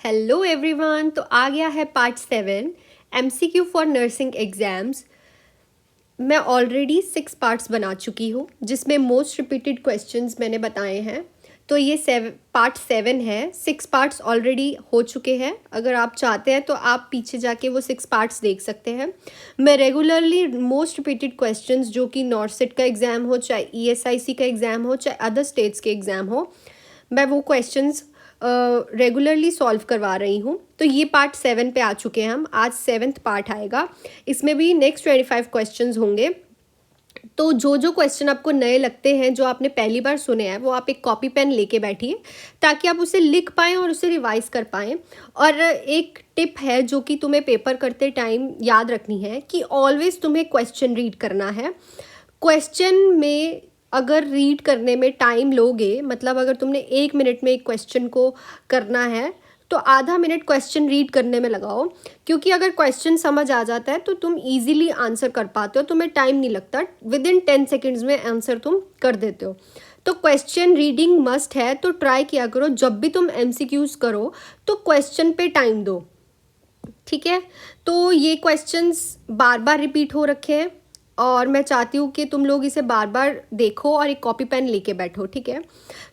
Hello everyone. तो आ गया है part 7 MCQ for nursing exams. मैं ऑलरेडी 6 पार्ट्स बना चुकी हूँ जिसमें मोस्ट रिपीटेड क्वेश्चंस मैंने बताए हैं। तो ये पार्ट 7 है। 6 पार्ट्स ऑलरेडी हो चुके हैं। अगर आप चाहते हैं तो आप पीछे जाके वो 6 पार्ट्स देख सकते हैं। मैं रेगुलरली मोस्ट रिपीटेड क्वेश्चंस जो कि नॉर्सेट का एग्ज़ाम हो, चाहे ईएसआईसी का एग्ज़ाम हो, चाहे अदर स्टेट्स के एग्ज़ाम हो, मैं वो क्वेश्चंस रेगुलरली सॉल्व करवा रही हूँ। तो ये पार्ट 7 पे आ चुके हैं हम। आज 7th पार्ट आएगा। इसमें भी नेक्स्ट 25 क्वेश्चंस होंगे। तो जो जो क्वेश्चन आपको नए लगते हैं, जो आपने पहली बार सुने हैं, वो आप एक कॉपी पेन लेके बैठिए ताकि आप उसे लिख पाएँ और उसे रिवाइज कर पाएँ। और एक टिप है जो कि तुम्हें पेपर करते टाइम याद रखनी है कि ऑलवेज तुम्हें क्वेश्चन रीड करना है। क्वेश्चन में अगर रीड करने में टाइम लोगे, मतलब अगर तुमने 1 मिनट में एक क्वेश्चन को करना है तो आधा मिनट क्वेश्चन रीड करने में लगाओ, क्योंकि अगर क्वेश्चन समझ आ जाता है तो तुम इजीली आंसर कर पाते हो, तुम्हें टाइम नहीं लगता, विद इन 10 सेकेंड्स में आंसर तुम कर देते हो। तो क्वेश्चन रीडिंग मस्ट है। तो ट्राई किया करो जब भी तुम एमसीक्यूज करो तो क्वेश्चन पे टाइम दो, ठीक है। तो ये क्वेश्चंस बार बार रिपीट हो रखे हैं और मैं चाहती हूँ कि तुम लोग इसे बार बार देखो और एक कॉपी पेन लेके बैठो, ठीक है।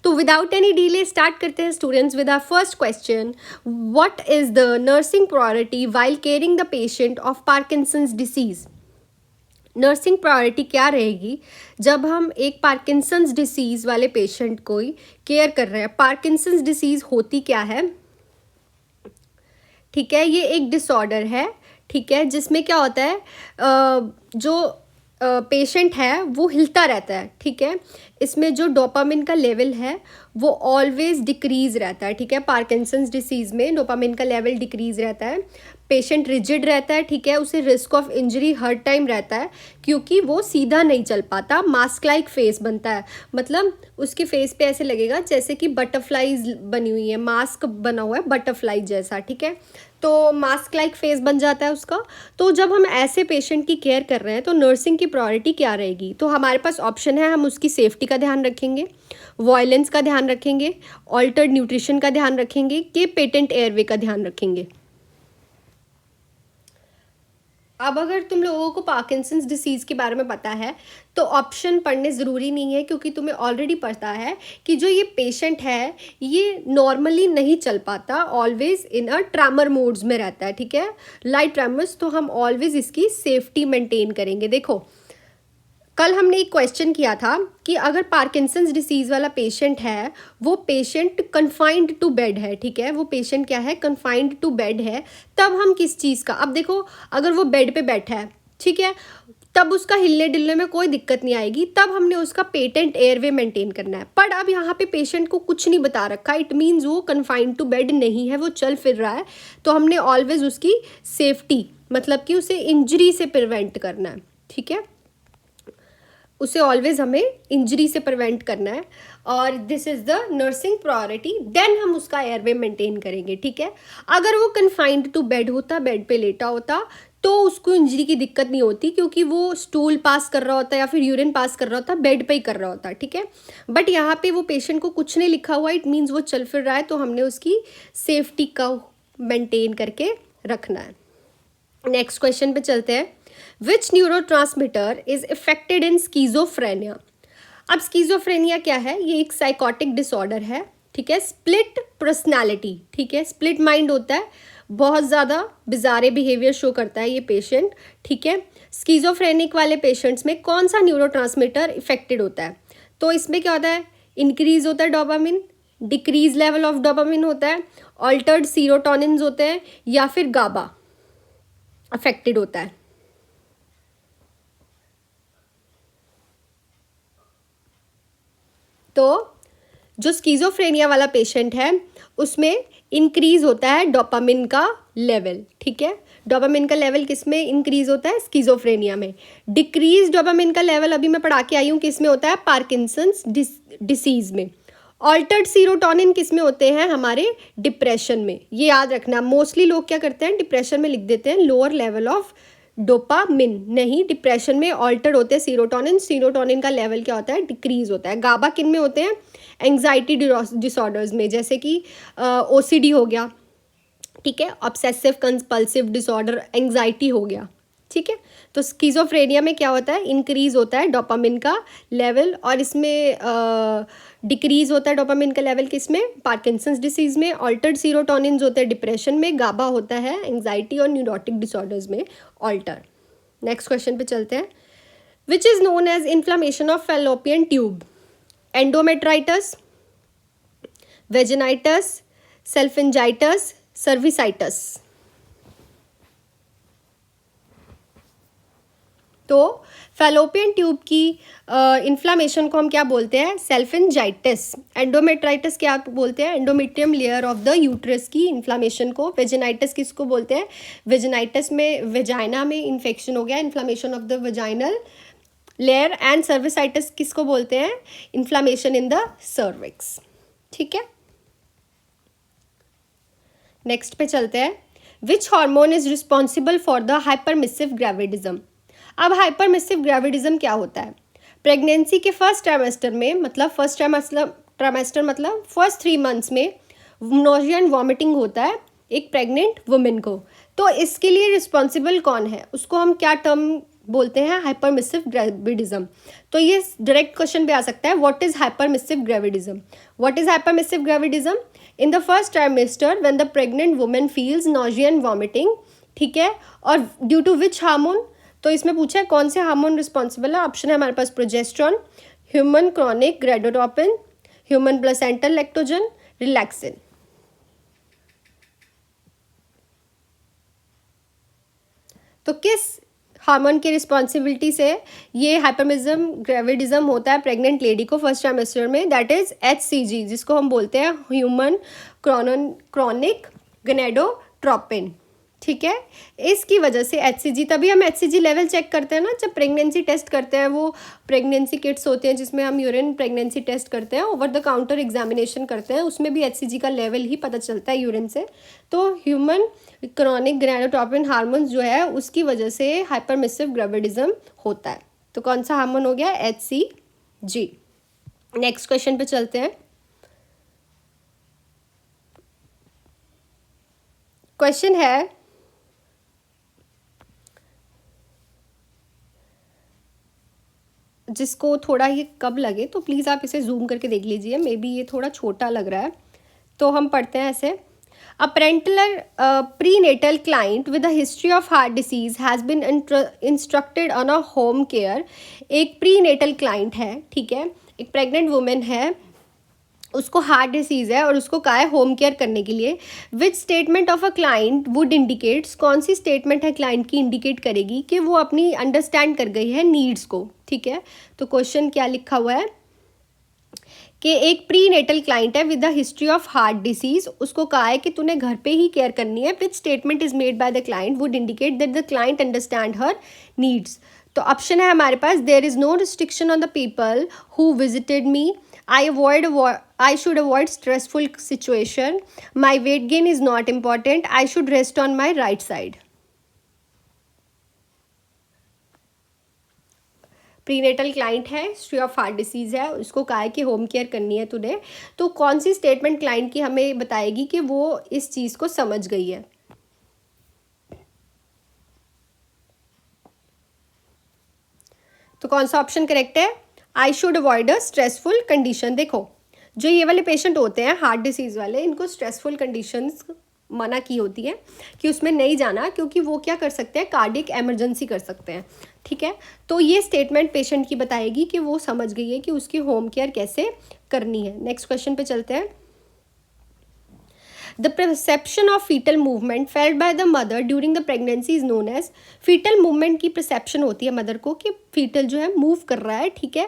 तो विदाउट एनी डिले स्टार्ट करते हैं students with our first question. What is the nursing priority while caring the patient of Parkinson's disease. Nursing priority क्या रहेगी जब हम एक पार्किंसंस डिसीज वाले पेशेंट को केयर कर रहे हैं। पार्किंसंस डिसीज होती क्या है, ठीक है। ये एक डिसऑर्डर है, ठीक है, जिसमें क्या होता है, जो पेशेंट है वो हिलता रहता है, ठीक है। इसमें जो डोपामिन का लेवल है वो ऑलवेज डिक्रीज रहता है, ठीक है। पार्किंसंस डिसीज़ में डोपामिन का लेवल डिक्रीज रहता है। पेशेंट रिजिड रहता है, ठीक है। उसे risk of injury her time रहता है क्योंकि वो सीधा नहीं चल पाता। मास्क लाइक फेस बनता है, मतलब उसके फेस पे ऐसे लगेगा जैसे कि बटरफ्लाईज बनी हुई है, मास्क बना हुआ है बटरफ्लाई जैसा, ठीक है। तो मास्क लाइक फेस बन जाता है उसका। तो जब हम ऐसे पेशेंट की केयर कर रहे हैं तो नर्सिंग की प्रायोरिटी क्या रहेगी। तो हमारे पास ऑप्शन है, हम उसकी सेफ्टी का ध्यान रखेंगे, वायलेंस का ध्यान रखेंगे, ऑल्टर्ड न्यूट्रिशन का ध्यान रखेंगे, कि पेटेंट एयरवे का ध्यान रखेंगे। अब अगर तुम लोगों को पार्किंसंस डिसीज़ के बारे में पता है तो ऑप्शन पढ़ने ज़रूरी नहीं है, क्योंकि तुम्हें ऑलरेडी पता है कि जो ये पेशेंट है ये नॉर्मली नहीं चल पाता, ऑलवेज इन अ ट्रैमर मोड्स में रहता है, ठीक है, लाइट ट्रैमर्स। तो हम ऑलवेज इसकी सेफ्टी मेंटेन करेंगे। देखो, कल हमने एक क्वेश्चन किया था कि अगर पार्किंसंस डिसीज़ वाला पेशेंट है, वो पेशेंट कन्फाइंड टू बेड है, ठीक है, वो पेशेंट क्या है, कन्फाइंड टू बेड है, तब हम किस चीज़ का, अब देखो अगर वो बेड पे बैठा है, ठीक है, तब उसका हिलने डुलने में कोई दिक्कत नहीं आएगी, तब हमने उसका पेटेंट एयरवे मेंटेन करना है। पर अब यहाँ पे पेशेंट को कुछ नहीं बता रखा, इट मीन्स वो कन्फाइंड टू बेड नहीं है, वो चल फिर रहा है, तो हमने ऑलवेज उसकी सेफ्टी, मतलब कि उसे इंजरी से प्रिवेंट करना है, ठीक है, उसे ऑलवेज हमें इंजरी से प्रिवेंट करना है। और this is the nursing priority. Then हम उसका एयरवे मेंटेन करेंगे, ठीक है। अगर वो कन्फाइंड टू बेड होता, बेड पे लेटा होता, तो उसको इंजरी की दिक्कत नहीं होती, क्योंकि वो स्टूल पास कर रहा होता या फिर यूरिन पास कर रहा होता, बेड पे ही कर रहा होता, ठीक है। बट यहाँ पे वो पेशेंट को कुछ नहीं लिखा हुआ, इट मीन्स वो चल फिर रहा है, तो हमने उसकी सेफ्टी का मेंटेन करके रखना है। नेक्स्ट क्वेश्चन पे चलते हैं। Which neurotransmitter is affected in schizophrenia. अब स्कीजोफ्रेनिया क्या है, ये एक साइकोटिक डिसऑर्डर है, ठीक है। स्प्लिट पर्सनालिटी, ठीक है, स्प्लिट माइंड होता है, बहुत ज़्यादा बिजारे बिहेवियर शो करता है ये पेशेंट, ठीक है। स्कीजोफ्रेनिक वाले पेशेंट्स में कौन सा न्यूरोट्रांसमीटर इफेक्टेड होता है, तो इसमें क्या होता है, इंक्रीज होता है dopamine, decrease level of dopamine होता है, ऑल्टर्ड सीरोटोनिन्स होते हैं, या फिर गाबा अफेक्टेड होता है। तो जो स्कीजोफ्रेनिया वाला पेशेंट है उसमें इंक्रीज होता है डोपामिन का लेवल, ठीक है। डोपामिन का लेवल किस में इंक्रीज होता है, स्कीजोफ्रेनिया में। डिक्रीज डोपामिन का लेवल अभी मैं पढ़ा के आई हूँ किस में होता है, पार्किंसंस डिसीज में। ऑल्टर्ड सीरोटोनिन किस में होते हैं, हमारे डिप्रेशन में। ये याद रखना, मोस्टली लोग क्या करते हैं, डिप्रेशन में लिख देते हैं लोअर लेवल ऑफ डोपामिन, नहीं, डिप्रेशन में ऑल्टर होते हैं सीरोटोनिन, सीरोटोनिन का लेवल क्या होता है, डिक्रीज होता है। गाबा किन में होते हैं, एंग्जाइटी डिसऑर्डर्स में, जैसे कि ओसीडी हो गया, ठीक है, ऑब्सेसिव कंपल्सिव डिसऑर्डर, एंग्जाइटी हो गया, ठीक है। तो स्किज़ोफ्रेनिया में क्या होता है, इंक्रीज होता है डोपामिन का लेवल, और इसमें डिक्रीज होता है डोपामिन का लेवल किसमें, पार्किंसंस डिसीज में। ऑल्टर्ड सीरोटोनिन्स होते हैं डिप्रेशन में, गाबा होता है एंग्जाइटी और न्यूरोटिक डिसऑर्डर्स में ऑल्टर। नेक्स्ट क्वेश्चन पे चलते हैं। Which is known as inflammation of fallopian tube, endometritis, vaginitis, salpingitis, cervicitis. तो फैलोपियन ट्यूब की इन्फ्लामेशन को हम क्या बोलते हैं, सेल्फिंजाइटिस। एंडोमेट्राइटिस क्या बोलते हैं, endometrium layer of the uterus की इन्फ्लामेशन को। वेजिनाइटिस किसको बोलते हैं, वेजिनाइटिस में वेजाइना में इन्फेक्शन हो गया, inflammation of the vaginal layer. And cervicitis किसको बोलते हैं, इन्फ्लामेशन इन द सर्विक्स, ठीक है। नेक्स्ट पे चलते हैं। Which hormone is responsible for the hyperemesis gravidism. अब हाइपरमिसिव ग्रेविडिज्म क्या होता है, प्रेगनेंसी के फर्स्ट ट्राइमेस्टर में, मतलब फर्स्ट ट्राइमेस्टर मतलब फर्स्ट 3 मंथ्स में नोजिया एंड वॉमिटिंग होता है एक प्रेग्नेंट वुमेन को। तो इसके लिए रिस्पॉन्सिबल कौन है, उसको हम क्या टर्म बोलते हैं, हाइपरमिसिव ग्रेविडिज्म। तो ये डायरेक्ट क्वेश्चन पे आ सकता है, what is hyperemesis gravidism. What is hyperemesis gravidism, in the first trimester when the pregnant women feels nausea and vomiting, ठीक है। और ड्यू टू विच हार्मोन, तो इसमें पूछा है कौन से हार्मोन रिस्पॉन्सिबल है। ऑप्शन है हमारे पास progesterone, human chorionic gonadotropin, human placental lactogen, relaxin. तो किस हार्मोन की रिस्पॉन्सिबिलिटी से ये हाइपरमिज्म ग्रेविडिज्म होता है प्रेग्नेंट लेडी को फर्स्ट ट्राइमेस्टर में, दैट इज HCG, जिसको हम बोलते हैं ह्यूमन क्रॉनिक गनेडोट्रोपिन, ठीक है। इसकी वजह से HCG, तभी हम HCG लेवल चेक करते हैं ना जब प्रेगनेंसी टेस्ट करते हैं। वो प्रेगनेंसी किट्स होते हैं जिसमें हम यूरिन प्रेगनेंसी टेस्ट करते हैं, ओवर द काउंटर एग्जामिनेशन करते हैं, उसमें भी HCG का लेवल ही पता चलता है यूरिन से। तो ह्यूमन क्रॉनिक ग्रेडोटोपिन हार्मोन जो है उसकी वजह से हाइपरमिसिव ग्रेविडिज्म होता है। तो कौन सा हार्मोन हो गया, HCG। नेक्स्ट क्वेश्चन पे चलते हैं। क्वेश्चन है, जिसको थोड़ा ये कब लगे तो प्लीज़ आप इसे जूम करके देख लीजिए, मे बी ये थोड़ा छोटा लग रहा है। तो हम पढ़ते हैं ऐसे। A parental prenatal client with a history of heart disease has been instructed on a home care. एक प्रीनेटल क्लाइंट है, ठीक है, एक प्रेग्नेंट वुमेन है, उसको हार्ट डिसीज़ है और उसको कहा है होम केयर करने के लिए। Which statement of a client would indicates, कौन सी स्टेटमेंट है क्लाइंट की इंडिकेट करेगी कि वो अपनी अंडरस्टैंड कर गई है नीड्स को, ठीक है। तो क्वेश्चन क्या लिखा हुआ है कि एक प्री नेटल क्लाइंट है with the history of heart disease, उसको कहा है कि तूने घर पे ही केयर करनी है। Which statement is made by the client would indicate that the client understand her needs. तो ऑप्शन है हमारे पास, there is no restriction on the people who visited me, I should avoid stressful situation, my weight gain is not important, I should rest on my right side। Prenatal client है, history of heart disease है, उसको कहा है कि home care करनी है तूने। तो कौन सी स्टेटमेंट क्लाइंट की हमें बताएगी कि वो इस चीज़ को समझ गई है। तो कौन सा ऑप्शन करेक्ट है, I should avoid a stressful condition. देखो जो ये वाले पेशेंट होते हैं हार्ट डिसीज़ वाले, इनको स्ट्रेसफुल कंडीशंस मना की होती है कि उसमें नहीं जाना, क्योंकि वो क्या कर सकते हैं, कार्डिक एमरजेंसी कर सकते हैं, ठीक है। तो ये स्टेटमेंट पेशेंट की बताएगी कि वो समझ गई है कि उसकी होम केयर कैसे करनी है। नेक्स्ट क्वेश्चन पे चलते हैं। The perception of foetal movement felt by the mother during the pregnancy is known as. Foetal movement की परसेप्शन होती है मदर को कि फीटल जो है मूव कर रहा है, ठीक है,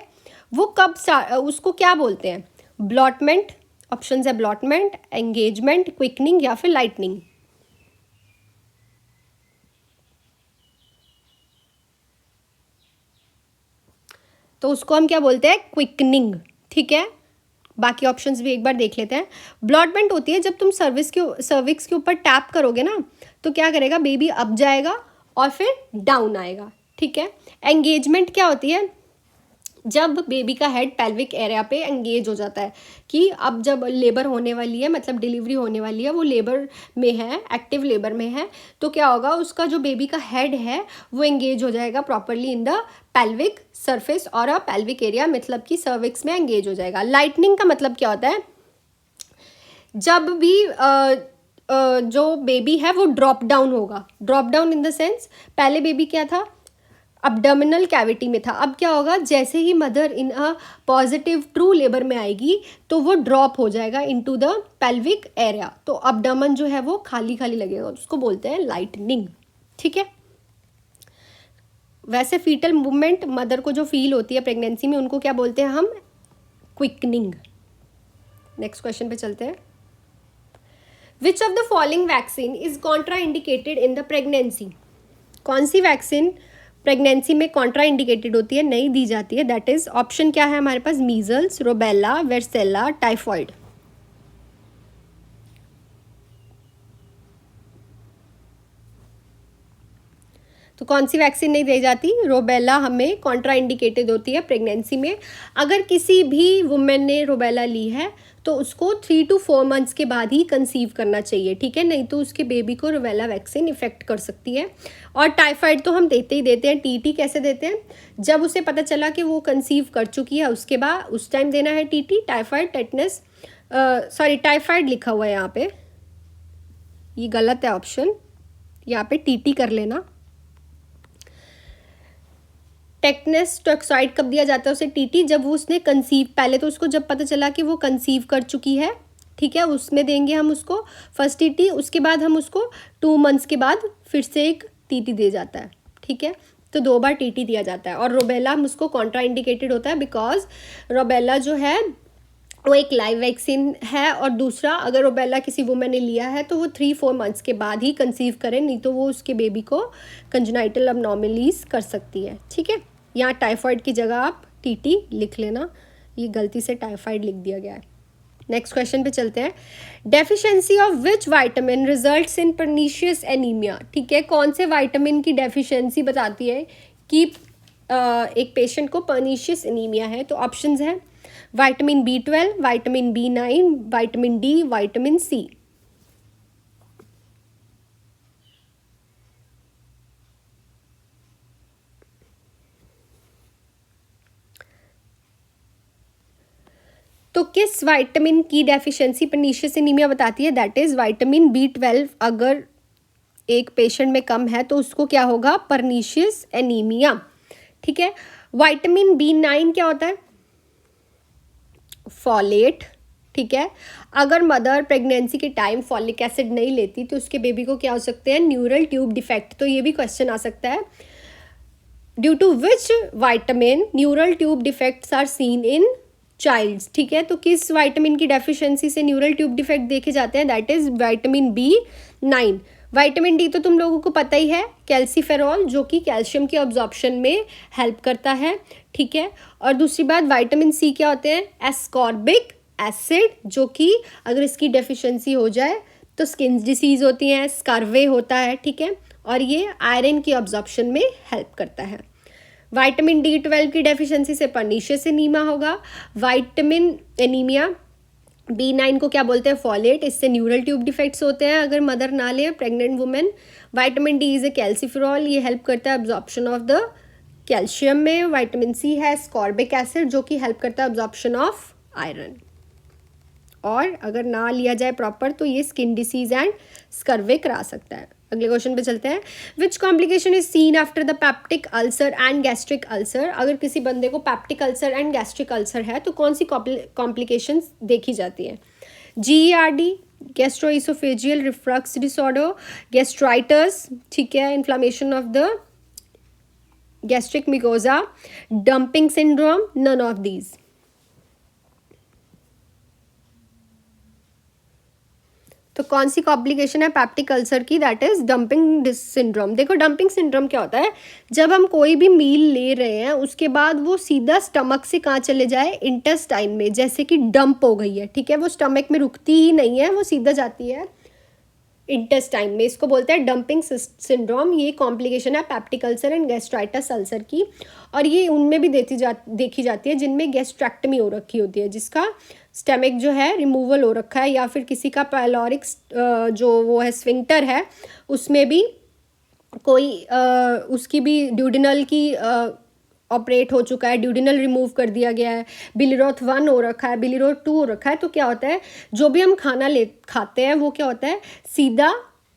वो कब उसको क्या बोलते हैं, ब्लॉटमेंट, ऑप्शन है ब्लॉटमेंट, एंगेजमेंट, क्विकनिंग या फिर लाइटनिंग। तो उसको हम क्या बोलते हैं, क्विकनिंग, ठीक है। बाकी ऑप्शंस भी एक बार देख लेते हैं। ब्लॉटमेंट होती है जब तुम सर्विक्स के ऊपर टैप करोगे ना, तो क्या करेगा, बेबी अप जाएगा और फिर डाउन आएगा, ठीक है। एंगेजमेंट क्या होती है, जब बेबी का हेड पेल्विक एरिया पे एंगेज हो जाता है कि अब जब लेबर होने वाली है, मतलब डिलीवरी होने वाली है, वो लेबर में है, एक्टिव लेबर में है, तो क्या होगा, उसका जो बेबी का हेड है वो एंगेज हो जाएगा properly in the pelvic surface और अ पेल्विक एरिया, मतलब कि सर्विक्स में एंगेज हो जाएगा। लाइटनिंग का मतलब क्या होता है, जब भी जो बेबी है वो ड्रॉप डाउन होगा। Drop down in the sense, पहले बेबी क्या था, अब्डोमिनल कैविटी में था, अब क्या होगा, जैसे ही mother in a positive true labour में आएगी तो वो ड्रॉप हो जाएगा इनटू द पेल्विक एरिया, तो अब्डोमेन जो है वो खाली खाली लगेगा, उसको बोलते हैं लाइटनिंग। ठीक है। वैसे फीटल मूवमेंट मदर को जो फील होती है प्रेगनेंसी में, उनको क्या बोलते हैं हम, क्विकनिंग। नेक्स्ट क्वेश्चन पे चलते हैं। विच of the following vaccine is Contra indicated in the pregnancy? कौन सी वैक्सीन प्रेगनेंसी में कॉन्ट्रा इंडिकेटेड होती है, नहीं दी जाती है? दैट इज, ऑप्शन क्या है हमारे पास, मीजल्स, रूबेला, वेरसेला, टाइफॉइड। तो कौन सी वैक्सीन नहीं दी जाती? रूबेला हमें कॉन्ट्रा इंडिकेटेड होती है प्रेगनेंसी में। अगर किसी भी वुमेन ने रूबेला ली है तो उसको 3 to 4 मंथ्स के बाद ही कंसीव करना चाहिए, ठीक है, नहीं तो उसके बेबी को रूबेला वैक्सीन इफेक्ट कर सकती है। और टाइफाइड तो हम देते ही देते हैं। टीटी कैसे देते हैं, जब उसे पता चला कि वो कंसीव कर चुकी है उसके बाद उस टाइम देना है TT. Typhoid, tetanus, sorry typhoid लिखा हुआ है यहाँ पे, ये गलत है ऑप्शन, यहाँ पे टीटी कर लेना। टेटनस टॉक्साइड कब दिया जाता है उसे, टीटी, जब वो उसने कंसीव, पहले तो उसको जब पता चला कि वो कंसीव कर चुकी है, ठीक है, उसमें देंगे हम उसको फर्स्ट टीटी। उसके बाद हम उसको 2 मंथ्स के बाद फिर से एक टीटी दिया जाता है, ठीक है, तो 2 बार टीटी दिया जाता है। और रूबेला हम उसको कॉन्ट्रा इंडिकेटेड होता है बिकॉज रूबेला जो है वो एक लाइव वैक्सीन है, और दूसरा अगर रूबेला किसी वुमेन ने लिया है तो वो 3-4 मंथ्स के बाद ही कंसीव करें, नहीं तो वो उसके बेबी को कंजेनाइटल अबनॉर्मलीज कर सकती है। ठीक है, यहाँ टाइफाइड की जगह आप टीटी लिख लेना, ये गलती से टाइफाइड लिख दिया गया है। नेक्स्ट क्वेश्चन पे चलते हैं। Deficiency of which vitamin results in pernicious anaemia? ठीक है, कौन से वाइटामिन की डेफिशिएंसी बताती है कि एक पेशेंट को पर्नीशियस एनीमिया है? तो ऑप्शंस हैं vitamin B12, vitamin B9, vitamin D, vitamin C. तो किस विटामिन की डेफिशिएंसी पर्नीशियस एनीमिया बताती है? दैट इज विटामिन B12 अगर एक पेशेंट में कम है तो उसको क्या होगा, पर्नीशियस एनीमिया। ठीक है, विटामिन B9 क्या होता है, फॉलेट। ठीक है, अगर मदर प्रेगनेंसी के टाइम फॉलिक एसिड नहीं लेती तो उसके बेबी को क्या हो सकते हैं, न्यूरल ट्यूब डिफेक्ट। तो ये भी क्वेश्चन आ सकता है, due to which vitamin neural tube defects are seen in childs. ठीक है, तो किस विटामिन की डेफिशिएंसी से न्यूरल ट्यूब डिफेक्ट देखे जाते हैं? That is vitamin B9। Vitamin D तो तुम लोगों को पता ही है, कैल्सीफेरॉल, जो कि कैल्शियम की अब्जॉर्प्शन में हेल्प करता है। ठीक है, और दूसरी बात विटामिन सी क्या होते हैं, एस्कॉर्बिक एसिड, जो कि अगर इसकी डेफिशिएंसी हो जाए तो स्किन डिसीज होती हैं, स्कारवे होता है। ठीक है, और ये आयरन की अब्जॉर्प्शन में हेल्प करता है। विटामिन D12 की डेफिशिएंसी से पर्नीशियस एनीमिया होगा। विटामिन एनीमिया B9 को क्या बोलते हैं, फॉलेट, इससे न्यूरल ट्यूब डिफेक्ट्स होते हैं अगर मदर ना ले, pregnant women. Vitamin D is a calciferol, ये हेल्प करता है अब्जॉर्प्शन ऑफ द कैल्शियम में। विटामिन सी है स्कॉर्बिक एसिड, जो कि हेल्प करता है अब्जॉर्प्शन ऑफ आयरन। और अगर ना लिया जाए प्रॉपर तो ये स्किन डिसीज एंड स्कर्वे करा सकता है। अगले क्वेश्चन पे चलते हैं। Which complication is seen after the peptic ulcer and gastric ulcer? अगर किसी बंदे को peptic ulcer and gastric ulcer है तो कौन सी कॉम्प्लिकेशंस देखी जाती है? GERD, gastroesophageal reflux disorder, gastritis, ठीक है, inflammation of the gastric mucosa, dumping syndrome, none of these. तो कौन सी कॉम्प्लिकेशन है पैप्टिक अल्सर की? That is dumping syndrome. देखो डंपिंग सिंड्रोम क्या होता है, जब हम कोई भी मील ले रहे हैं उसके बाद वो सीधा स्टमक से कहाँ चले जाए, इंटेस्टाइन में, जैसे कि डंप हो गई है। ठीक है, वो स्टमक में रुकती ही नहीं है, वो सीधा जाती है इंटेस्टाइन में। इसको बोलते हैं डंपिंग सिंड्रोम। ये कॉम्प्लिकेशन है peptic ulcer and gastritis ulcer की, और ये उनमें भी देखी जाती है जिनमें गैस्ट्रेक्टमी हो रखी होती है, जिसका स्टमक जो है रिमूवल हो रखा है, या फिर किसी का पायलोरिक जो वो है स्फिंक्टर है उसमें भी कोई उसकी भी ड्यूडिनल की ऑपरेट हो चुका है, ड्यूडिनल रिमूव कर दिया गया है, बिलिरोथ 1 हो रखा है, बिलिरोथ 2 हो रखा है। तो क्या होता है, जो भी हम खाना खाते हैं वो क्या होता है, सीधा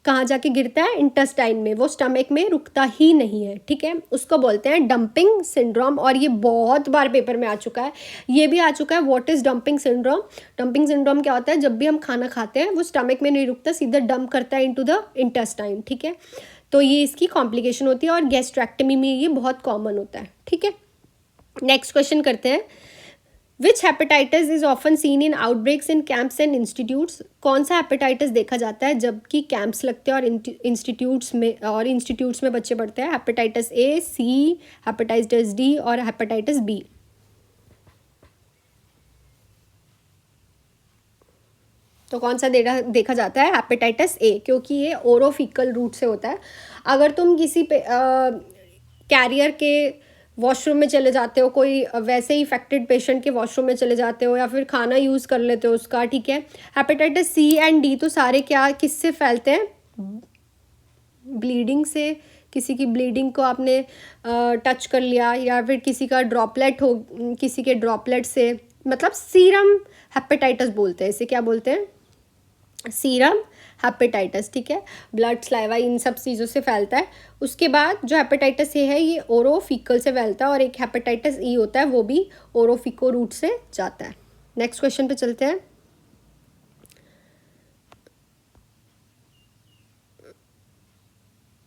कहाँ जाके गिरता है, इंटेस्टाइन में, वो स्टमक में रुकता ही नहीं है। ठीक है, उसको बोलते हैं डंपिंग सिंड्रोम, और ये बहुत बार पेपर में आ चुका है। ये भी आ चुका है, what is dumping syndrome. Dumping syndrome क्या होता है, जब भी हम खाना खाते हैं वो स्टमक में नहीं रुकता, सीधा डंप करता है इनटू द इंटेस्टाइन। ठीक है, तो ये इसकी कॉम्प्लिकेशन होती है, और गैस्ट्रेक्टमी में ये बहुत कॉमन होता है। ठीक है, नेक्स्ट क्वेश्चन करते हैं। Which hepatitis is often seen in outbreaks in camps and institutes. कौन सा हेपेटाइटिस देखा जाता है जबकि कैंप्स लगते हैं और इंस्टीट्यूट्स में बच्चे पढ़ते हैं। Hepatitis A, C, hepatitis D और हेपेटाइटिस बी। तो कौन सा देखा जाता है, हेपेटाइटिस ए, क्योंकि ये ओरोफिकल रूट से होता है। अगर तुम किसी पे कैरियर के वॉशरूम में चले जाते हो, कोई वैसे ही इफेक्टेड पेशेंट के वॉशरूम में चले जाते हो, या फिर खाना यूज़ कर लेते हो उसका, ठीक है। हेपेटाइटिस सी एंड डी तो सारे क्या किससे फैलते हैं, ब्लीडिंग से। किसी की ब्लीडिंग को आपने टच कर लिया, या फिर किसी का ड्रॉपलेट हो, किसी के ड्रॉपलेट से, मतलब सीरम हेपेटाइटिस बोलते हैं इसे। क्या बोलते हैं, सीरम हेपेटाइटिस। ठीक है, ब्लड, स्लाइवा, इन सब चीज़ों से फैलता है। उसके बाद जो हेपेटाइटिस ए है ये ओरोफिकल से फैलता है, और एक हेपेटाइटिस ई होता है वो भी ओरोफिको रूट से जाता है। नेक्स्ट क्वेश्चन पे चलते हैं।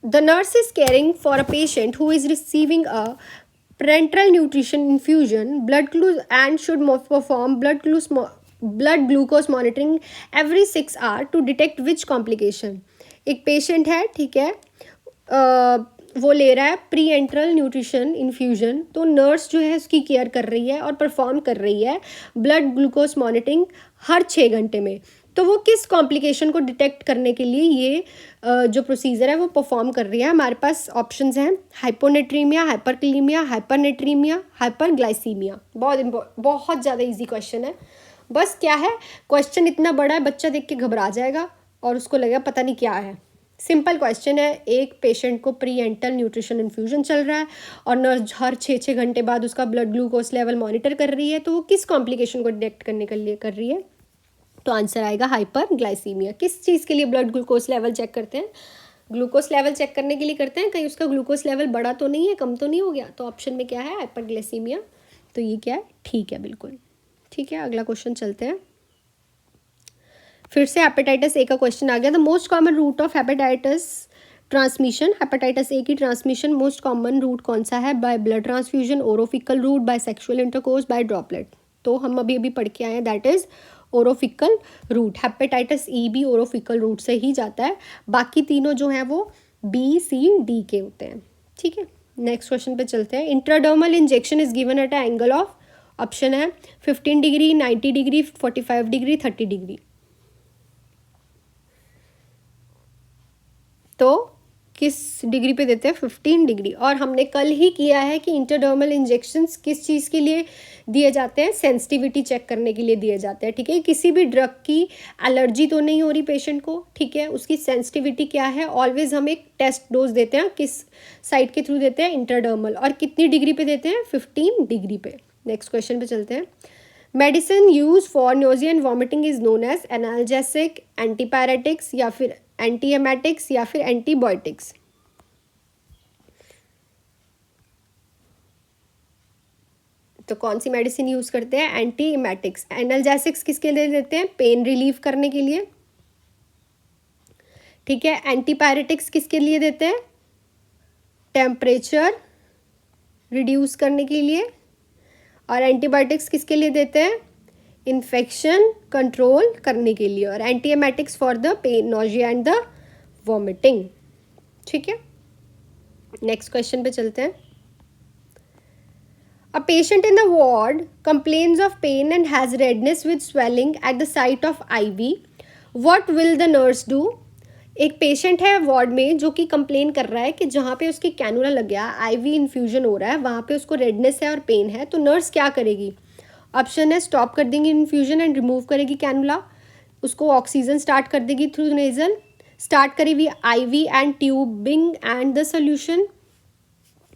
The nurse is caring for a patient who is receiving a parenteral nutrition infusion, blood glucose, and should perform blood glucose monitoring every 6 hours to detect which complication. एक patient है, ठीक है, वो ले रहा है प्री एंट्रल न्यूट्रिशन इन्फ्यूजन, तो nurse जो है उसकी केयर कर रही है और परफॉर्म कर रही है ब्लड ग्लूकोज मॉनिटरिंग हर 6 घंटे में। तो वो किस कॉम्प्लिकेशन को डिटेक्ट करने के लिए ये जो प्रोसीजर है वो परफॉर्म कर रही है। हमारे पास ऑप्शंस हैं, हाइपोनेट्रीमिया, हाइपरक्लीमिया, हाइपरनेट्रीमिया, हाइपरग्लाइसीमिया। बहुत ज़्यादा इजी क्वेश्चन है। बस क्या है, क्वेश्चन इतना बड़ा है बच्चा देख के घबरा जाएगा और उसको लगेगा पता नहीं क्या है। सिंपल क्वेश्चन है, एक पेशेंट को प्री एंटल न्यूट्रिशन इन्फ्यूजन चल रहा है और नर्स हर 6 घंटे बाद उसका ब्लड ग्लूकोज लेवल मॉनिटर कर रही है, तो वो किस कॉम्प्लिकेशन को डिटेक्ट करने के लिए कर रही है। तो आंसर आएगा हाइपरग्लाइसीमिया। किस चीज़ के लिए ब्लड ग्लूकोज लेवल चेक करते हैं, ग्लूकोज लेवल चेक करने के लिए करते हैं, कहीं उसका ग्लूकोज लेवल बढ़ा तो नहीं है, कम तो नहीं हो गया। तो ऑप्शन में क्या है, हाइपरग्लाइसीमिया। तो ये क्या है, ठीक है, बिल्कुल ठीक है। अगला क्वेश्चन चलते हैं। फिर से हेपेटाइटिस ए का क्वेश्चन आ गया। The most common route of hepatitis transmission, hepatitis A की ट्रांसमिशन मोस्ट कॉमन रूट कौन सा है, by blood transfusion, orofaecal route, by sexual intercourse, by droplet. तो हम अभी पढ़ के आए हैं, that is orofaecal route. Hepatitis E भी ओरोफिकल रूट से ही जाता है, बाकी तीनों जो हैं वो बी, सी, डी के होते हैं। ठीक है, नेक्स्ट क्वेश्चन पे चलते हैं। Intradermal injection is given at a angle of, option है 15 डिग्री, 90 डिग्री, 45 डिग्री, 30 डिग्री। तो किस डिग्री पे देते हैं, 15 डिग्री। और हमने कल ही किया है कि इंटरडर्मल इंजेक्शंस किस चीज़ के लिए दिए जाते हैं, सेंसिटिविटी चेक करने के लिए दिए जाते हैं। ठीक है, किसी भी ड्रग की एलर्जी तो नहीं हो रही पेशेंट को, ठीक है, उसकी सेंसिटिविटी क्या है। ऑलवेज हम एक टेस्ट डोज देते हैं, किस साइड के थ्रू देते हैं, इंटरडर्मल, और कितनी डिग्री पे देते हैं, 15 डिग्री पे। नेक्स्ट क्वेश्चन पे चलते हैं। Medicine use for nausea and vomiting is known as analgesic, antipyretics, या फिर एंटीएमेटिक्स, या फिर एंटीबायोटिक्स। तो कौन सी मेडिसिन यूज करते हैं, एंटीएमेटिक्स। एनाल्जेसिक्स किसके लिए देते हैं, पेन रिलीव करने के लिए, ठीक है। एंटीपायरेटिक्स किसके लिए देते हैं, टेम्परेचर रिड्यूस करने के लिए। और एंटीबायोटिक्स किसके लिए देते हैं, इन्फेक्शन कंट्रोल करने के लिए। और antiemetics for the pain, nausea and the vomiting. ठीक है, नेक्स्ट क्वेश्चन पे चलते हैं। A patient in the ward complains of pain and has redness with swelling at the site of IV, what will the nurse do. एक patient है ward में जो कि कंप्लेन कर रहा है कि जहाँ पे उसकी कैनुला लग गया, आईवी इन्फ्यूजन हो रहा है, वहाँ पे उसको रेडनेस है और पेन है, तो नर्स क्या करेगी? ऑप्शन है स्टॉप कर देंगी इन्फ्यूजन एंड रिमूव करेगी कैनुला, उसको ऑक्सीजन स्टार्ट कर देगी थ्रू नेजल, स्टार्ट करेगी IV and tubing and the solution,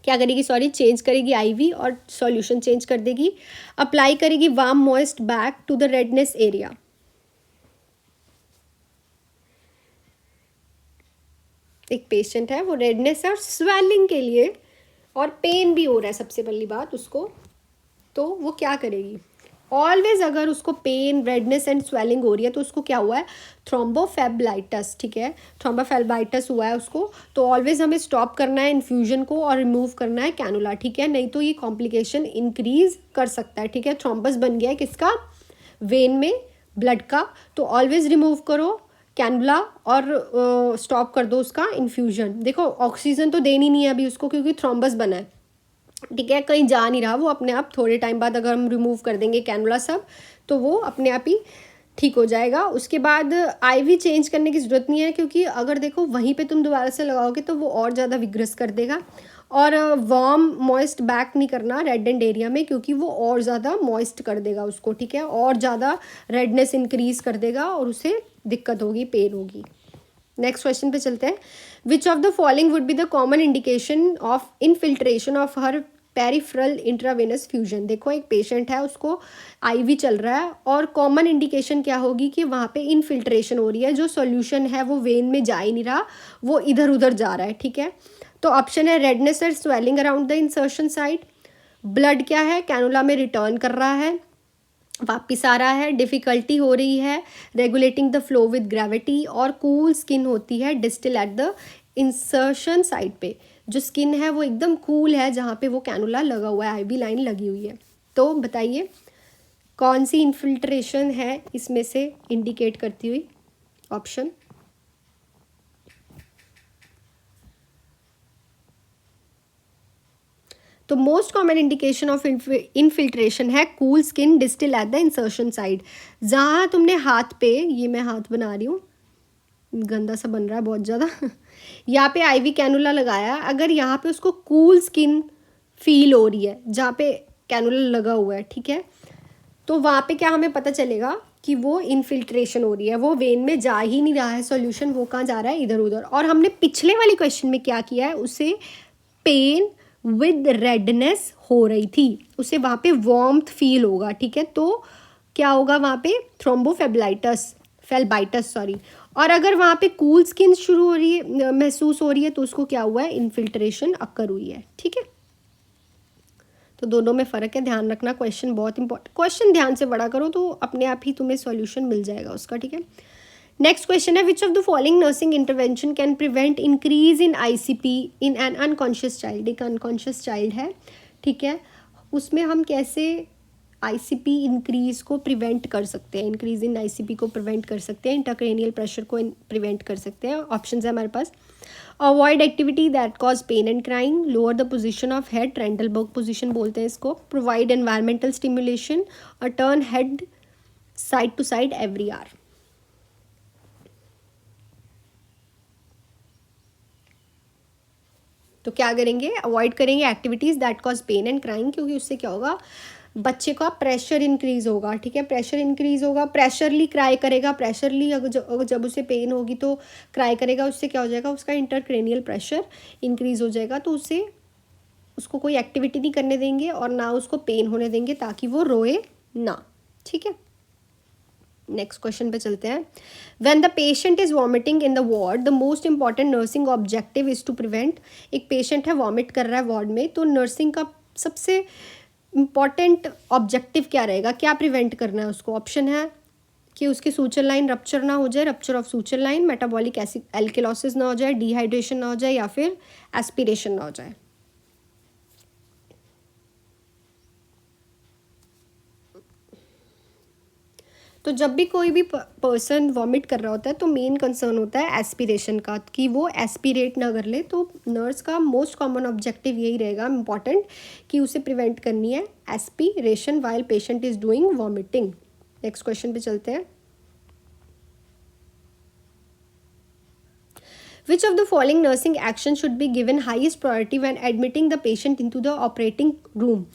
क्या करेगी, सॉरी, चेंज करेगी आईवी और सॉल्यूशन चेंज कर देगी, अप्लाई करेगी warm moist pack to the redness area. एक पेशेंट है, वो रेडनेस है और स्वेलिंग के लिए और पेन भी हो रहा है, सबसे पहली बात उसको, तो वो क्या करेगी? ऑलवेज अगर उसको पेन, रेडनेस एंड स्वेलिंग हो रही है तो उसको क्या हुआ है? थ्रोम्बोफेब्लाइटिस, ठीक है, थ्रोम्बोफेब्लाइटिस हुआ है उसको, तो ऑलवेज हमें स्टॉप करना है इन्फ्यूजन को और रिमूव करना है कैनुला, ठीक है, नहीं तो ये कॉम्प्लिकेशन इंक्रीज कर सकता है, ठीक है। थ्रोम्बस बन गया है किसका? वेन में ब्लड का, तो ऑलवेज रिमूव करो कैनुला और स्टॉप कर दो उसका इन्फ्यूजन। देखो ऑक्सीजन तो देनी नहीं है अभी उसको क्योंकि थ्रोम्बस बना है, ठीक है, कहीं जा नहीं रहा वो, अपने आप थोड़े टाइम बाद अगर हम रिमूव कर देंगे कैनुला सब तो वो अपने आप ही ठीक हो जाएगा। उसके बाद आईवी चेंज करने की ज़रूरत नहीं है क्योंकि अगर देखो वहीं पे तुम दोबारा से लगाओगे तो वो और ज़्यादा विग्रस कर देगा। और वार्म मॉइस्ट बैक नहीं करना रेडेंड एरिया में क्योंकि वो और ज़्यादा मॉइस्ट कर देगा उसको, ठीक है, और ज़्यादा रेडनेस इंक्रीज कर देगा और उसे दिक्कत होगी, पेन होगी। नेक्स्ट क्वेश्चन पे चलते हैं। विच of the following would be the common indication of infiltration of her peripheral intravenous fusion? देखो एक पेशेंट है, उसको आईवी चल रहा है और कॉमन इंडिकेशन क्या होगी कि वहाँ पे इनफिल्ट्रेशन हो रही है, जो सॉल्यूशन है वो वेन में जा ही नहीं रहा, वो इधर उधर जा रहा है, ठीक है। तो ऑप्शन है redness and swelling around the insertion site, blood क्या है, कैनुला में रिटर्न कर रहा है, वापिस आ रहा है, डिफ़िकल्टी हो रही है regulating the flow with gravity, और कूल स्किन होती है distil at the insertion site पे, जो स्किन है वो एकदम कूल है जहाँ पे वो कैनुला लगा हुआ है, आईवी लाइन लगी हुई है। तो बताइए कौन सी इन्फिल्ट्रेशन है इसमें से इंडिकेट करती हुई ऑप्शन? तो most common indication of infiltration है cool skin distal at the insertion side. जहाँ तुमने हाथ पे, ये मैं हाथ बना रही हूँ, गंदा सा बन रहा है बहुत ज़्यादा यहाँ पे आईवी कैनुला लगाया, अगर यहाँ पे उसको कूल स्किन फील हो रही है जहाँ पे कैनुला लगा हुआ है, ठीक है, तो वहाँ पे क्या हमें पता चलेगा कि वो इनफिल्ट्रेशन हो रही है, वो वेन में जा ही नहीं रहा है सॉल्यूशन, वो कहाँ जा रहा है, इधर उधर। और हमने पिछले वाली क्वेश्चन में क्या किया है, उसे पेन विद रेडनेस हो रही थी, उसे वहाँ पे वार्मथ फील होगा, ठीक है, तो क्या होगा वहाँ पे? थ्रोम्बोफेब्लाइटिस, फेल्बाइटिस सॉरी। और अगर वहाँ पे कूल स्किन शुरू हो रही है, महसूस हो रही है, तो उसको क्या हुआ है? इन्फिल्ट्रेशन अकर हुई है, ठीक है। तो दोनों में फ़र्क है, ध्यान रखना, क्वेश्चन बहुत इंपॉर्टेंट, क्वेश्चन ध्यान से पढ़ा करो तो अपने आप ही तुम्हें सॉल्यूशन मिल जाएगा उसका, ठीक है। नेक्स्ट क्वेश्चन है which of the following nursing intervention can prevent increase in ICP in an unconscious child? एक अनकॉन्शियस चाइल्ड है, ठीक है, उसमें हम कैसे आईसीपी इंक्रीज को प्रिवेंट कर सकते हैं, इंक्रीज इन आईसीपी को प्रिवेंट कर सकते हैं, इंट्राक्रेनियल प्रेशर को प्रिवेंट कर सकते हैं। ऑप्शन है हमारे पास, avoid activity that cause pain and crying, lower the position of head, Trendelenburg position बोलते हैं इसको, प्रोवाइड एनवायरमेंटल स्टिमुलेशन और turn head side to side every hour. तो क्या करेंगे? अवॉइड करेंगे activities that cause pain and crying, क्योंकि उससे क्या होगा, बच्चे का प्रेशर इंक्रीज होगा, ठीक है, प्रेशर इंक्रीज होगा, प्रेशरली क्राई करेगा, प्रेशरली अगर जब उसे पेन होगी तो क्राई करेगा, उससे क्या हो जाएगा, उसका इंटरक्रेनियल प्रेशर इंक्रीज हो जाएगा, तो उससे उसको कोई एक्टिविटी नहीं करने देंगे और ना उसको पेन होने देंगे ताकि वो रोए ना, ठीक है। नेक्स्ट क्वेश्चन पे चलते हैं। When the patient is vomiting in the ward the most important nursing objective is to prevent, एक पेशेंट है वॉमिट कर रहा है वार्ड में, तो नर्सिंग का सबसे इम्पॉर्टेंट ऑब्जेक्टिव क्या रहेगा, क्या प्रिवेंट करना है उसको? ऑप्शन है कि उसकी सूचर लाइन रप्चर ना हो जाए, rupture of suture line, metabolic alkalosis ना हो जाए, डिहाइड्रेशन ना हो जाए, या फिर एस्पिरेशन ना हो जाए। तो जब भी कोई भी पर्सन वॉमिट कर रहा होता है तो मेन कंसर्न होता है एस्पिरेशन का, कि वो एस्पिरेट ना कर ले, तो नर्स का मोस्ट कॉमन ऑब्जेक्टिव यही रहेगा इम्पॉर्टेंट, कि उसे प्रिवेंट करनी है aspiration while patient is doing vomiting. Next question पे चलते हैं। विच of the following nursing action should be given highest priority when admitting the patient into the operating room?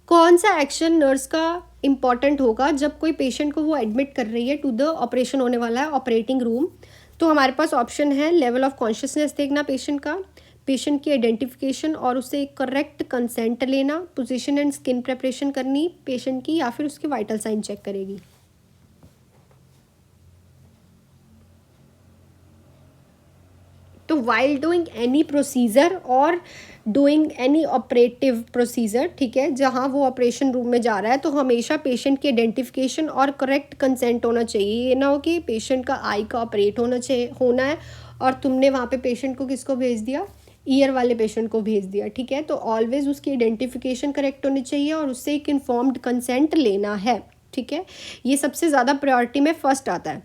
कौन सा एक्शन नर्स का इम्पॉर्टेंट होगा जब कोई पेशेंट को वो एडमिट कर रही है टू द ऑपरेशन होने वाला है ऑपरेटिंग रूम? तो हमारे पास ऑप्शन है लेवल ऑफ कॉन्शियसनेस देखना पेशेंट का, पेशेंट की आइडेंटिफिकेशन और उससे एक करेक्ट कंसेंट लेना, पोजीशन एंड स्किन प्रेपरेशन करनी पेशेंट की, या फिर उसके वाइटल साइन चेक करेगी। तो वाइल डूइंग एनी प्रोसीजर और डूइंग एनी ऑपरेटिव प्रोसीजर, ठीक है, जहाँ वो ऑपरेशन रूम में जा रहा है, तो हमेशा पेशेंट की आइडेंटिफिकेशन और करेक्ट कंसेंट होना चाहिए। ये ना हो कि पेशेंट का आई का ऑपरेट होना है और तुमने वहाँ पे पेशेंट को किसको भेज दिया, ईयर वाले पेशेंट को भेज दिया, ठीक है। तो ऑलवेज उसकी आइडेंटिफिकेशन करेक्ट होनी चाहिए और उससे एक इन्फॉर्म्ड कंसेंट लेना है, ठीक है। ये सबसे ज़्यादा प्रायोरिटी में फर्स्ट आता है।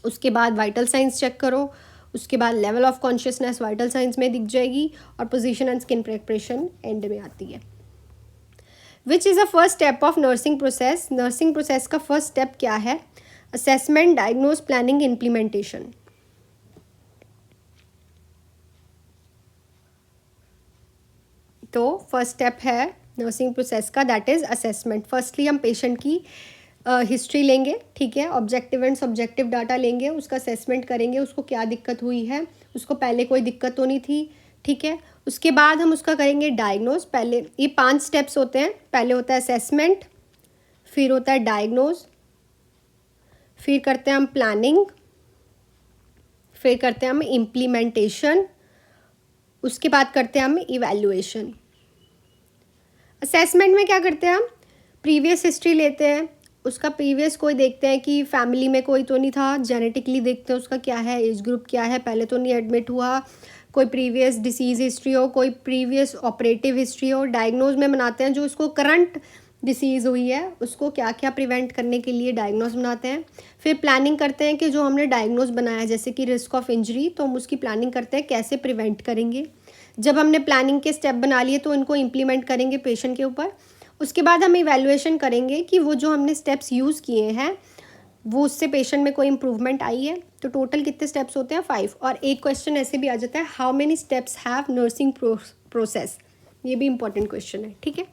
उसके बाद वाइटल साइंस चेक करो, उसके बाद level of consciousness vital science में दिख जाएगी और position and skin preparation and में आती है। Which is a first step of nursing process? Nursing process का फर्स्ट स्टेप क्या है? Assessment, diagnose, planning, implementation. तो फर्स्ट स्टेप है नर्सिंग प्रोसेस का, दैट इज़ असेसमेंट। फर्स्टली हम पेशेंट की हिस्ट्री लेंगे, ठीक है, ऑब्जेक्टिव एंड सब्जेक्टिव डाटा लेंगे, उसका असेसमेंट करेंगे, उसको क्या दिक्कत हुई है, उसको पहले कोई दिक्कत तो नहीं थी, ठीक है। उसके बाद हम उसका करेंगे डायग्नोज। पहले ये 5 स्टेप्स होते हैं। पहले होता है असेसमेंट, फिर होता है डायग्नोज, फिर करते हैं हम प्लानिंग, फिर करते हैं हम इम्प्लीमेंटेशन, उसके बाद करते हैं हम इवैल्यूएशन। असेसमेंट में क्या करते हैं हम? प्रीवियस हिस्ट्री लेते हैं, उसका प्रीवियस कोई देखते हैं कि फैमिली में कोई तो नहीं था, जेनेटिकली देखते हैं उसका क्या है, एज ग्रुप क्या है, पहले तो नहीं एडमिट हुआ, कोई प्रीवियस डिसीज़ हिस्ट्री हो, कोई प्रीवियस ऑपरेटिव हिस्ट्री हो। डायग्नोज में बनाते हैं जो उसको करंट डिसीज़ हुई है उसको क्या क्या प्रिवेंट करने के लिए डायग्नोज बनाते हैं। फिर प्लानिंग करते हैं कि जो हमने डायग्नोज बनाया जैसे कि रिस्क ऑफ इंजरी, तो हम उसकी प्लानिंग करते हैं कैसे प्रिवेंट करेंगे। जब हमने प्लानिंग के स्टेप बना लिए तो इनको इम्प्लीमेंट करेंगे पेशेंट के ऊपर। उसके बाद हम इवैल्यूएशन करेंगे कि वो जो हमने स्टेप्स यूज़ किए हैं वो उससे पेशेंट में कोई इम्प्रूवमेंट आई है। तो टोटल कितने स्टेप्स होते हैं? 5। और एक क्वेश्चन ऐसे भी आ जाता है, how many steps have nursing process? ये भी इंपॉर्टेंट क्वेश्चन है, ठीक है।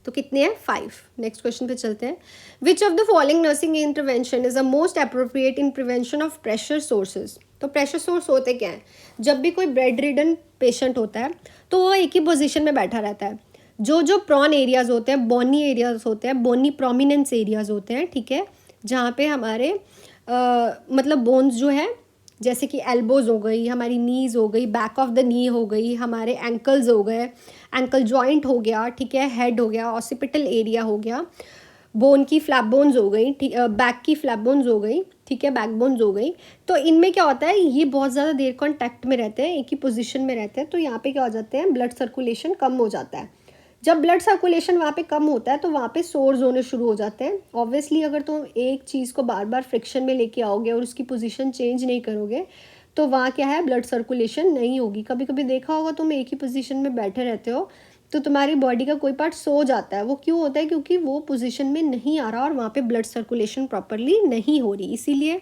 तो कितने हैं? 5। नेक्स्ट क्वेश्चन पे चलते हैं। विच of the following nursing intervention is the most appropriate in prevention of pressure sources? तो प्रेशर सोर्स होते क्या हैं? जब भी कोई बेड रिडन पेशेंट होता है तो वो एक ही पोजीशन में बैठा रहता है। जो जो प्रॉन एरियाज होते हैं, बोनी एरियाज होते हैं, बोनी प्रोमिनेंस एरियाज होते हैं, ठीक है, जहाँ पे हमारे मतलब बोन्स जो है जैसे कि एल्बोज हो गई, हमारी नीज़ हो गई, बैक ऑफ द नी हो गई, हमारे एंकल्स हो गए, एंकल जॉइंट हो गया, ठीक है, हेड हो गया, ऑसिपिटल एरिया हो गया, बोन की फ्लैप बोन्स हो गई, बैक की फ्लैप बोन्स हो गई, ठीक है, बैक बोन्स हो गई। तो इनमें क्या होता है, ये बहुत ज़्यादा देर कॉन्टैक्ट में रहते हैं, एक ही पोजीशन में रहते हैं, तो यहाँ पे क्या हो जाते हैं, ब्लड सर्कुलेशन कम हो जाता है। जब ब्लड सर्कुलेशन वहाँ पे कम होता है तो वहाँ पे सोर्स होने शुरू हो जाते हैं। ऑब्वियसली अगर तुम एक चीज़ को बार बार फ्रिक्शन में लेके आओगे और उसकी पोजीशन चेंज नहीं करोगे तो वहाँ क्या है, ब्लड सर्कुलेशन नहीं होगी। कभी कभी देखा होगा तुम एक ही पोजीशन में बैठे रहते हो तो तुम्हारी बॉडी का कोई पार्ट सो जाता है। वो क्यों होता है? क्योंकि वो पोजीशन में नहीं आ रहा और वहाँ पे ब्लड सर्कुलेशन प्रॉपरली नहीं हो रही। इसीलिए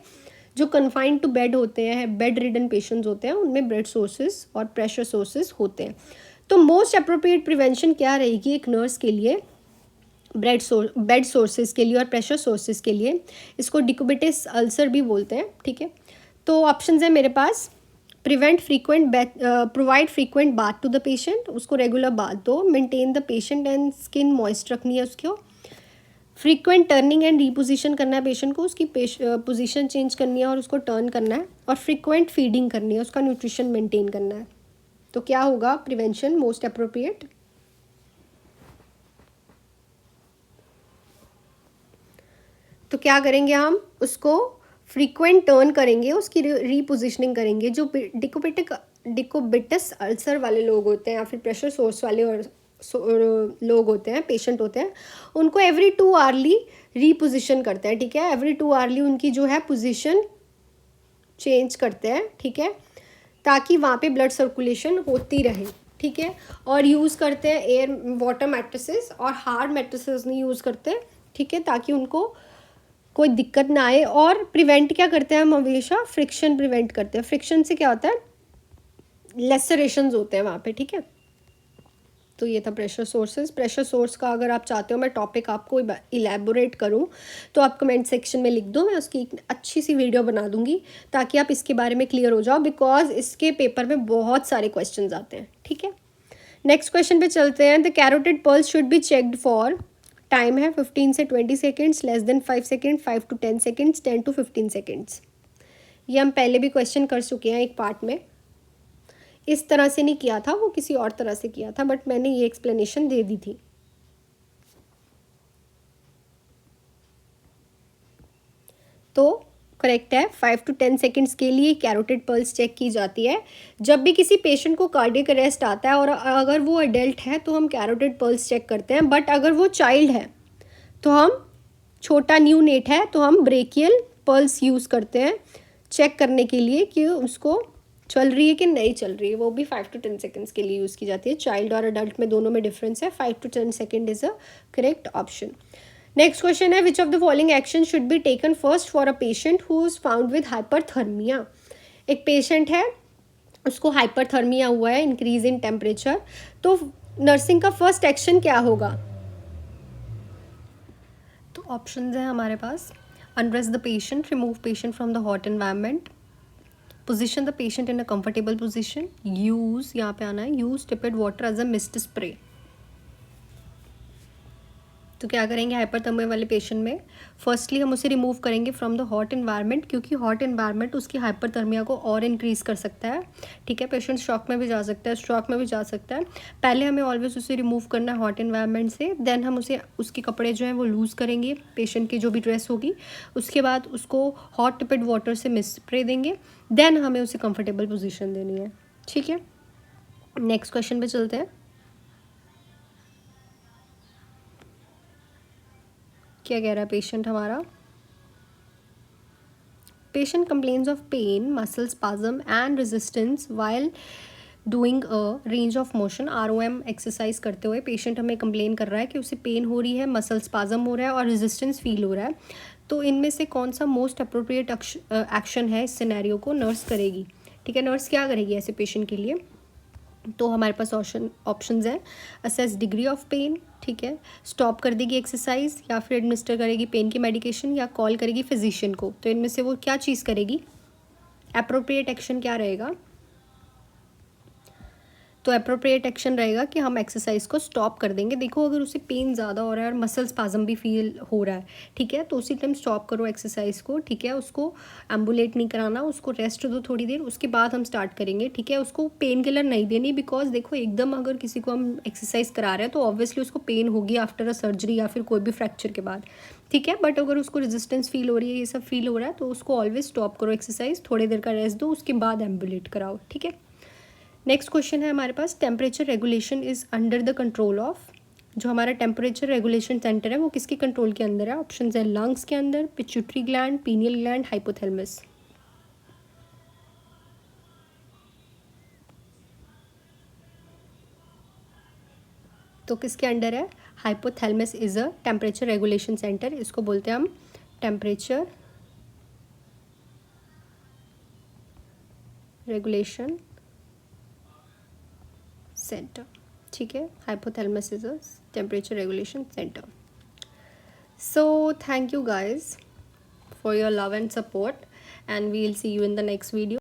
जो कन्फाइंड टू बेड होते हैं, बेड रिडन पेशेंट्स होते हैं, उनमें ब्लड सोर्सेज और प्रेशर सोर्सेज होते हैं। तो मोस्ट अप्रोप्रिएट प्रिवेंशन क्या रहेगी एक नर्स के लिए बेड सोर्सेज के लिए और प्रेशर सोर्सेज के लिए? इसको डिक्यूबिटस अल्सर भी बोलते हैं, ठीक है। तो ऑप्शंस है मेरे पास, provide frequent bath to the patient, उसको रेगुलर बाथ दो, maintain the patient and skin moist रखनी है उसको, फ्रीक्वेंट टर्निंग एंड रीपोजिशन करना है पेशेंट को, उसकी पोजीशन चेंज करनी है और उसको टर्न करना है, और फ्रीक्वेंट फीडिंग करनी है, उसका न्यूट्रिशन मेंटेन करना है। तो क्या होगा प्रिवेंशन मोस्ट अप्रोप्रिएट? तो क्या करेंगे हम, उसको फ्रीक्वेंट टर्न करेंगे, उसकी रीपोजिशनिंग करेंगे। जो डिकोबिटस अल्सर वाले लोग होते हैं या फिर प्रेशर सोर्स वाले लोग होते हैं, पेशेंट होते हैं, उनको एवरी 2 आवरली रीपोजिशन करते हैं, ठीक है। एवरी 2 आवरली उनकी जो है पोजीशन चेंज करते हैं, ठीक है, ताकि वहाँ पे ब्लड सर्कुलेशन होती रहे, ठीक है। और यूज़ करते हैं एयर वाटर मैट्रेसेस और हार्ड मैट्रेसेस नहीं यूज़ करते, ठीक है, ताकि उनको कोई दिक्कत ना आए। और प्रिवेंट क्या करते हैं हम हमेशा, फ्रिक्शन प्रिवेंट करते हैं। फ्रिक्शन से क्या होता है, लेसरेशंस होते हैं वहाँ पे, ठीक है। तो ये था प्रेशर सोर्सेज। प्रेशर सोर्स का अगर आप चाहते हो मैं टॉपिक आपको इलेबोरेट करूँ तो आप कमेंट सेक्शन में लिख दो, मैं उसकी एक अच्छी सी वीडियो बना दूंगी ताकि आप इसके बारे में क्लियर हो जाओ, बिकॉज इसके पेपर में बहुत सारे क्वेश्चन आते हैं, ठीक है। नेक्स्ट क्वेश्चन पे चलते हैं। The carotid pulse should be checked for, time है 15 से 20 seconds, less than 5 second, 5 to 10 seconds, 10 to 15 seconds. ये हम पहले भी क्वेश्चन कर चुके हैं एक पार्ट में। इस तरह से नहीं किया था, वो किसी और तरह से किया था, बट मैंने ये एक्सप्लेनेशन दे दी थी। तो करेक्ट है, 5 to 10 सेकेंड्स के लिए कैरोटिड पल्स चेक की जाती है जब भी किसी पेशेंट को कार्डियक अरेस्ट आता है। और अगर वो अडल्ट है तो हम कैरोटिड पल्स चेक करते हैं, बट अगर वो चाइल्ड है तो हम, छोटा न्यू नेट है तो हम ब्रेकियल पल्स यूज़ करते हैं चेक करने के लिए कि उसको चल रही है कि नहीं चल रही है। वो भी 5 to 10 सेकेंड्स के लिए यूज़ की जाती है। चाइल्ड और अडल्ट में दोनों में डिफरेंस है। 5 to 10 second is a correct option. Next question है, which of the following action should be taken first for a patient who is found with hyperthermia. एक पेशेंट है, उसको हाइपरथर्मिया हुआ है, इंक्रीज इन टेम्परेचर, तो nursing का first action क्या होगा। तो ऑप्शंस हैं हमारे पास, undress the patient, remove patient from the hot environment, position the patient in a comfortable position, use, यहाँ पे आना है, use tepid water as a mist spray. तो क्या करेंगे हाइपरथर्मिया वाले पेशेंट में, फर्स्टली हम उसे रिमूव करेंगे फ्रॉम द हॉट एनवायरनमेंट, क्योंकि हॉट एनवायरनमेंट उसकी हाइपरथर्मिया को और इंक्रीज़ कर सकता है, ठीक है। पेशेंट शॉक में भी जा सकता है, स्ट्रोक में भी जा सकता है। पहले हमें ऑलवेज उसे रिमूव करना है हॉट एनवायरनमेंट से, देन हम उसे, उसके कपड़े जो हैं वो लूज़ करेंगे, पेशेंट की जो भी ड्रेस होगी, उसके बाद उसको हॉट टिपेड वाटर से मिस्ट स्प्रे देंगे, देन हमें उसे कंफर्टेबल पोजीशन देनी है, ठीक है। नेक्स्ट क्वेश्चन पे चलते हैं। क्या कह रहा है पेशेंट हमारा, patient complains of pain, muscle spasm and resistance while doing a range of motion, ROM exercise करते हुए पेशेंट हमें कंप्लेन कर रहा है कि उसे पेन हो रही है, मसल स्पाज्म हो रहा है और रेजिस्टेंस फील हो रहा है। तो इनमें से कौन सा मोस्ट अप्रोप्रिएट एक्शन है इस सिनेरियो को नर्स करेगी, ठीक है। नर्स क्या करेगी ऐसे पेशेंट के लिए, तो हमारे पास ऑप्शंस हैं, असेस डिग्री ऑफ पेन, ठीक है, स्टॉप कर देगी एक्सरसाइज, या फिर एडमिनिस्टर करेगी पेन की मेडिकेशन, या कॉल करेगी फिजिशियन को। तो इनमें से वो क्या चीज़ करेगी, अप्रोप्रिएट एक्शन क्या रहेगा। तो अप्रोप्रिएट एक्शन रहेगा कि हम एक्सरसाइज को स्टॉप कर देंगे। देखो अगर उसे पेन ज़्यादा हो रहा है और मसल स्पाज्म भी फील हो रहा है, ठीक है, तो उसी टाइम स्टॉप करो एक्सरसाइज को, ठीक है। उसको एम्बुलेट नहीं कराना, उसको रेस्ट दो थोड़ी देर, उसके बाद हम स्टार्ट करेंगे, ठीक है। उसको पेन किलर नहीं देनी, बिकॉज देखो एकदम अगर किसी को हम एक्सरसाइज करा रहे हैं तो ऑब्वियसली उसको पेन होगी आफ्टर अ सर्जरी या फिर कोई भी फ्रैक्चर के बाद, ठीक है। बट अगर उसको रेजिस्टेंस फील हो रही है, ये सब फील हो रहा है, तो उसको ऑलवेज स्टॉप करो एक्सरसाइज, थोड़ी देर का रेस्ट दो, उसके बाद एम्बुलेट कराओ, ठीक है। नेक्स्ट क्वेश्चन है हमारे पास, temperature regulation is under the control of, जो हमारा टेम्परेचर रेगुलेशन सेंटर है वो किसके कंट्रोल के अंदर है। ऑप्शन है लंग्स के अंदर, pituitary gland, pineal gland, hypothalamus. तो किसके अंडर है, hypothalamus is a temperature regulation centre, इसको बोलते हैं हम टेम्परेचर रेगुलेशन सेंटर, ठीक है। Hypothalamus is a temperature regulation centre. So thank you guys for your love and support, and we'll see you in the next video.